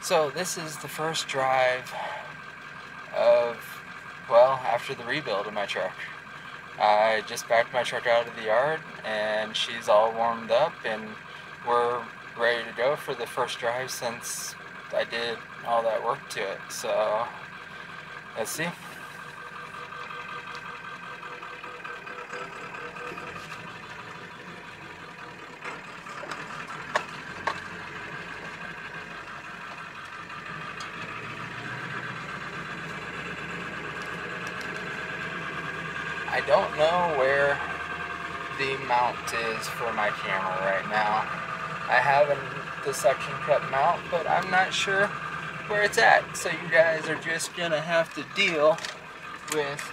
So this is the first drive of, well, after the rebuild of my truck. I just backed my truck out of the yard and she's all warmed up and we're ready to go for the first drive since I did all that work to it. So let's see. I don't know where the mount is for my camera right now. I have the suction cup mount, but I'm not sure where it's at. So you guys are just gonna have to deal with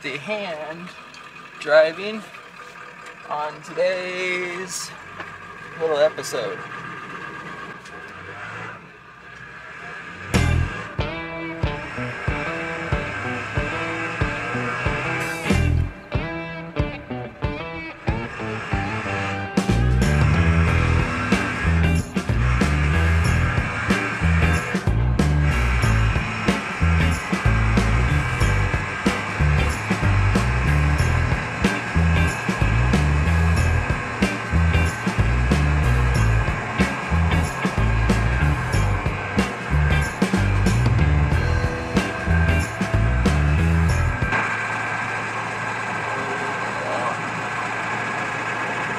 the hand driving on today's little episode.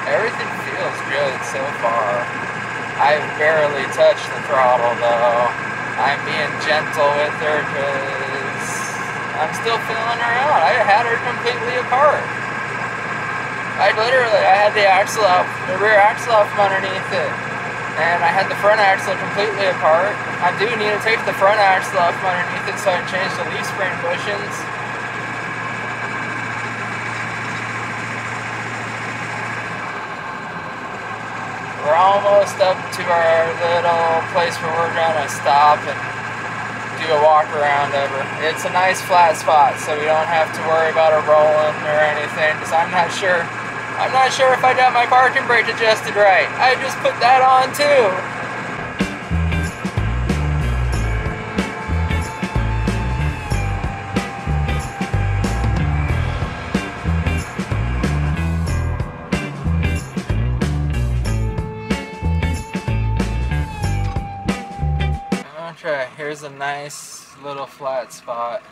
Everything feels good so far. I've barely touched the throttle though. I'm being gentle with her because I'm still feeling her out. I had her completely apart. I had the axle off, the rear axle off from underneath it. And I had the front axle completely apart. I do need to take the front axle off from underneath it so I can change the leaf spring bushings. We're almost up to our little place where we're gonna stop and do a walk around of her. It's a nice flat spot, so we don't have to worry about her rolling or anything, because I'm not sure if I got my parking brake adjusted right. I just put that on too. Okay, here's a nice little flat spot.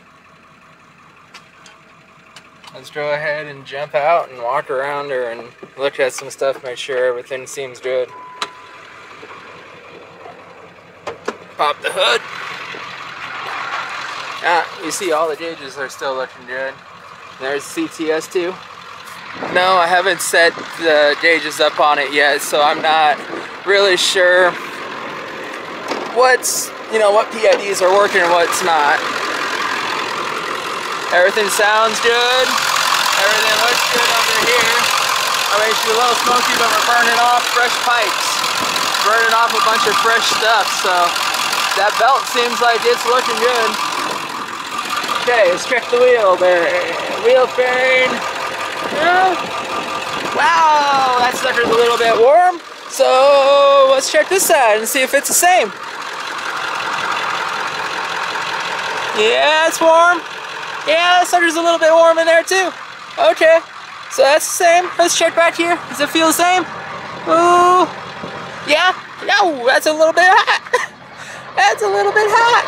Let's go ahead and jump out and walk around her and look at some stuff, make sure everything seems good. Pop the hood. You see all the gauges are still looking good. There's CTS2. No, I haven't set the gauges up on it yet, so I'm not really sure what PIDs are working and what's not. Everything sounds good. Everything looks good under here. I mean, it's a little smoky, but we're burning off fresh pipes. Burning off a bunch of fresh stuff, so that belt seems like it's looking good. Okay, let's check the wheel bearing. Wheel bearing. Wow, that sucker's a little bit warm. So let's check this side and see if it's the same. Yeah, it's warm. Yeah, that sucker's a little bit warm in there too. Okay, so that's the same. Let's check back here. Does it feel the same? Ooh. Yeah? No, that's a little bit hot. That's a little bit hot.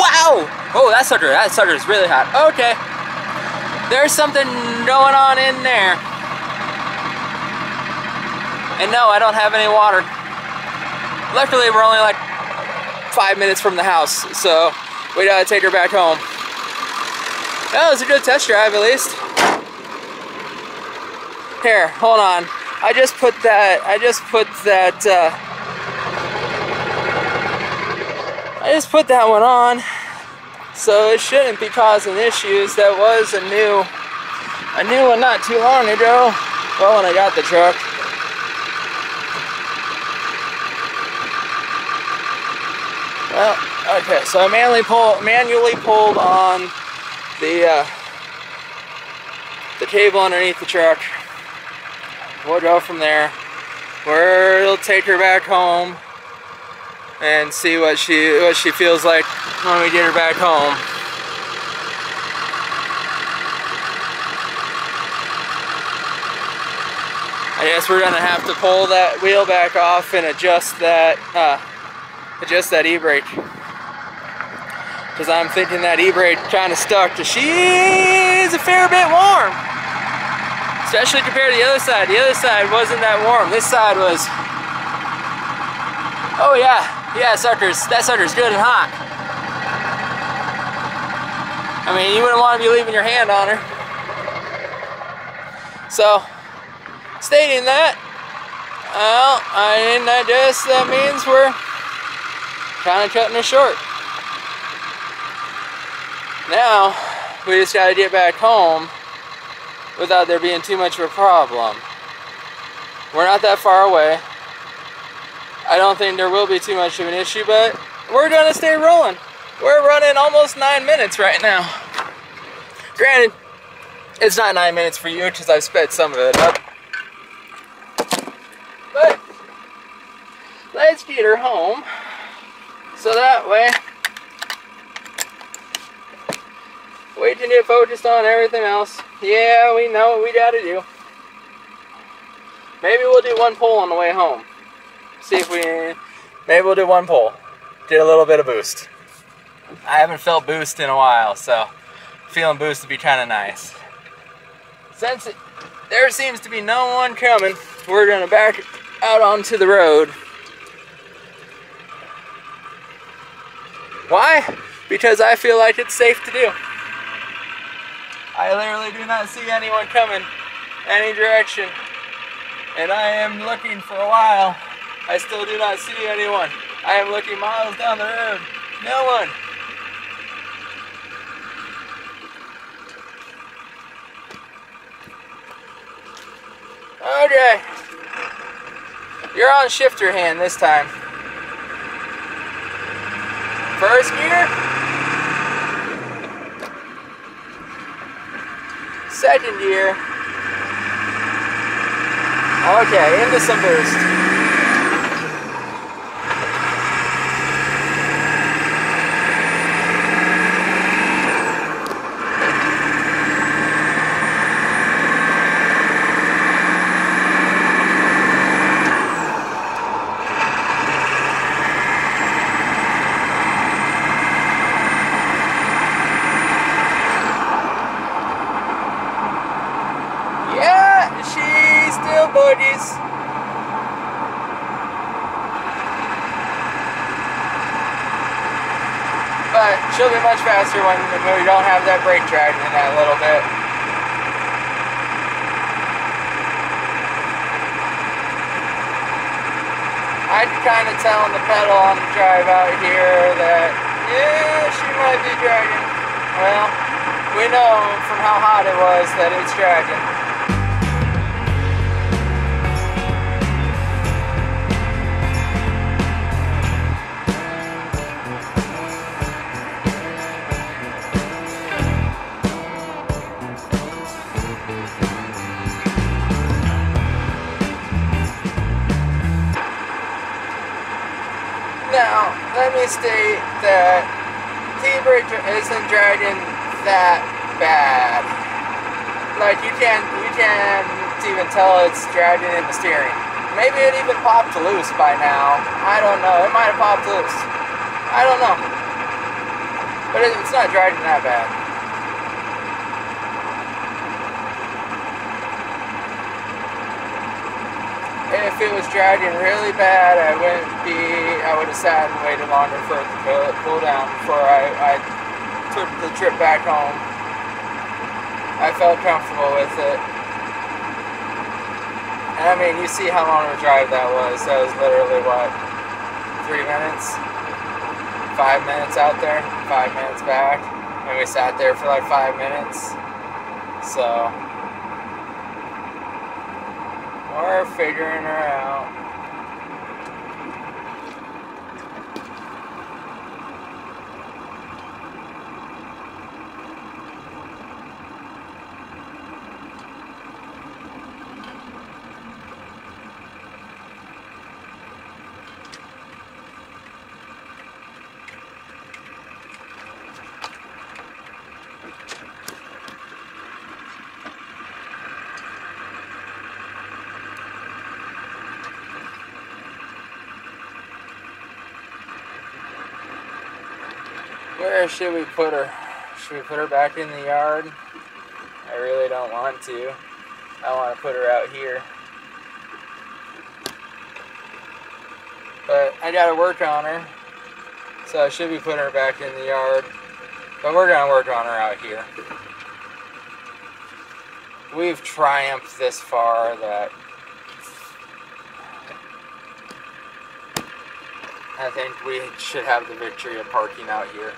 Wow! Oh, that sucker's really hot. Okay. There's something going on in there. And no, I don't have any water. Luckily, we're only like 5 minutes from the house, so we gotta take her back home. That was a good test drive, at least. Here, hold on. I just put that one on, so it shouldn't be causing issues. That was a new one not too long ago. Well, when I got the truck. Well, okay, so I manually pulled on the cable underneath the truck. We'll go from there. We'll take her back home and see what she feels like when we get her back home. I guess we're gonna have to pull that wheel back off and adjust that e-brake, because I'm thinking that e-brake kind of stuck. She's a fair bit warm, especially compared to the other side. The other side wasn't that warm. This side was. Oh yeah, that sucker's good and hot. I mean, you wouldn't want to be leaving your hand on her. So, stating that, well, I guess that means we're kind of cutting it short. Now, we just got to get back home without there being too much of a problem. We're not that far away. I don't think there will be too much of an issue, but we're going to stay rolling. We're running almost 9 minutes right now. Granted, it's not 9 minutes for you because I've sped some of it up. But let's get her home so that way we can get focused on everything else. Yeah, we know what we gotta do. Maybe we'll do one pull on the way home. See if maybe we'll do one pull. Get a little bit of boost. I haven't felt boost in a while, so feeling boost would be kind of nice. Since there seems to be no one coming, we're gonna back out onto the road. Why? Because I feel like it's safe to do. I literally do not see anyone coming any direction, and I am looking for a while. I still do not see anyone. I am looking miles down the road. No one. Okay. You're on shifter hand this time. First gear. Second gear. Okay, into some boost. But she'll be much faster when we don't have that brake drag in that little bit. I can kind of tell on the pedal on the drive out here that, yeah, she might be dragging. Well, we know from how hot it was that it's dragging. Now, let me state that T-brake isn't dragging that bad. Like, you can't even tell it's dragging in the steering. Maybe it even popped loose by now. I don't know. It might have popped loose. I don't know. But it's not dragging that bad. If it was dragging really bad, I would have sat and waited longer for it to cool down before I took the trip back home. I felt comfortable with it. And I mean, you see how long of a drive that was. That was literally, what, 3 minutes? 5 minutes out there, 5 minutes back. And we sat there for like 5 minutes. So we're figuring her out. Where should we put her? Should we put her back in the yard? I really don't want to. I want to put her out here. But I gotta work on her. So I should be putting her back in the yard. But we're gonna work on her out here. We've triumphed this far that I think we should have the victory of parking out here.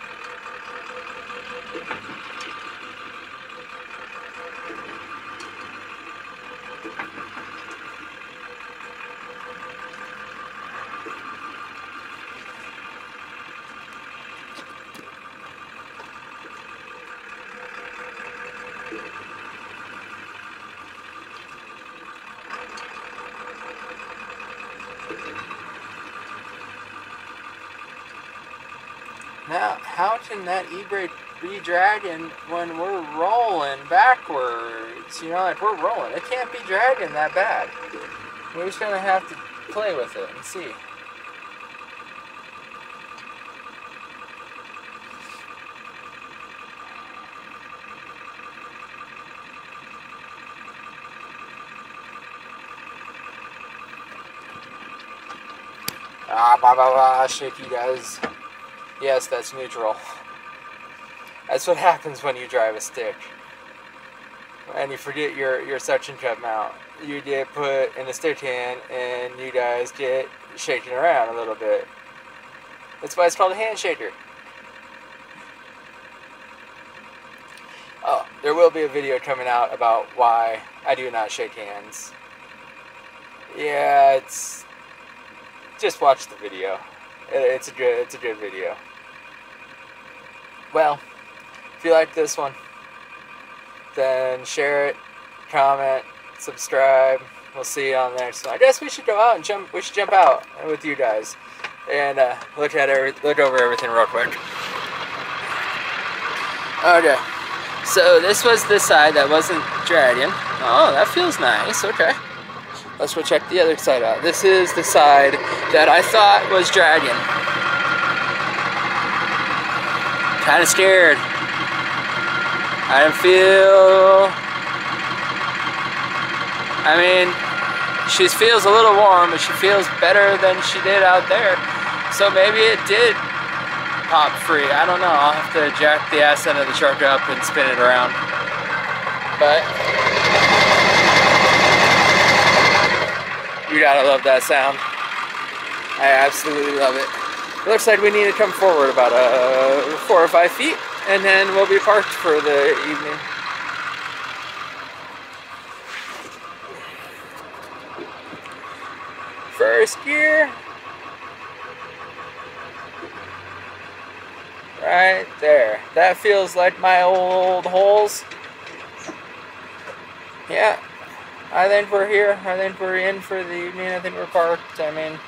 Now, how can that e-brake be dragging when we're rolling backwards? You know, like we're rolling. It can't be dragging that bad. We're just gonna have to play with it and see. Shaky does. Yes, that's neutral. That's what happens when you drive a stick. And you forget your suction cup mount. You get put in the stick hand and you guys get shaking around a little bit. That's why it's called a hand shaker. Oh, there will be a video coming out about why I do not shake hands. Yeah, it's... Just watch the video. It's a good video. Well, if you like this one, then share it, comment, subscribe. We'll see you on the next one. I guess we should go out and jump. We should jump out with you guys and look over everything real quick. Okay. So this was the side that wasn't dragging. Oh, that feels nice. Okay. Let's go check the other side out. This is the side that I thought was dragging. Kind of scared. I mean, she feels a little warm, but she feels better than she did out there. So maybe it did pop free. I don't know. I'll have to jack the ass end of the truck up and spin it around. But you gotta love that sound. I absolutely love it. It looks like we need to come forward about 4 or 5 feet, and then we'll be parked for the evening. First gear. Right there. That feels like my old holes. Yeah. I think we're here. I think we're in for the evening. I think we're parked. I mean,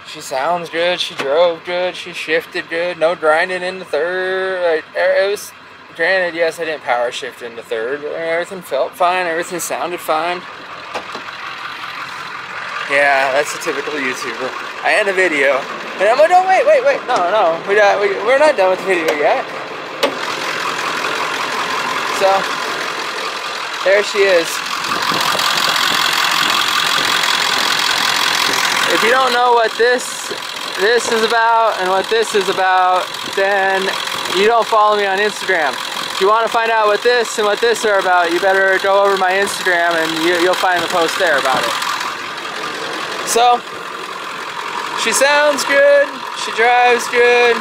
she sounds good. She drove good. She shifted good. No grinding in the third. It was, granted, yes, I didn't power shift in the third, but everything felt fine. Everything sounded fine. Yeah, that's a typical YouTuber. I end a video, and I'm like, oh, wait. No. We're not done with the video yet. So, there she is. If you don't know what this is about and what this is about, then you don't follow me on Instagram. If you want to find out what this and what this are about, you better go over my Instagram and you'll find the post there about it. So, she sounds good, she drives good.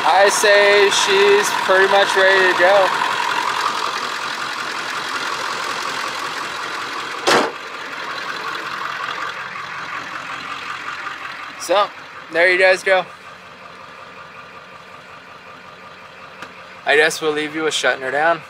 I say she's pretty much ready to go. So, there you guys go. I guess we'll leave you with shutting her down.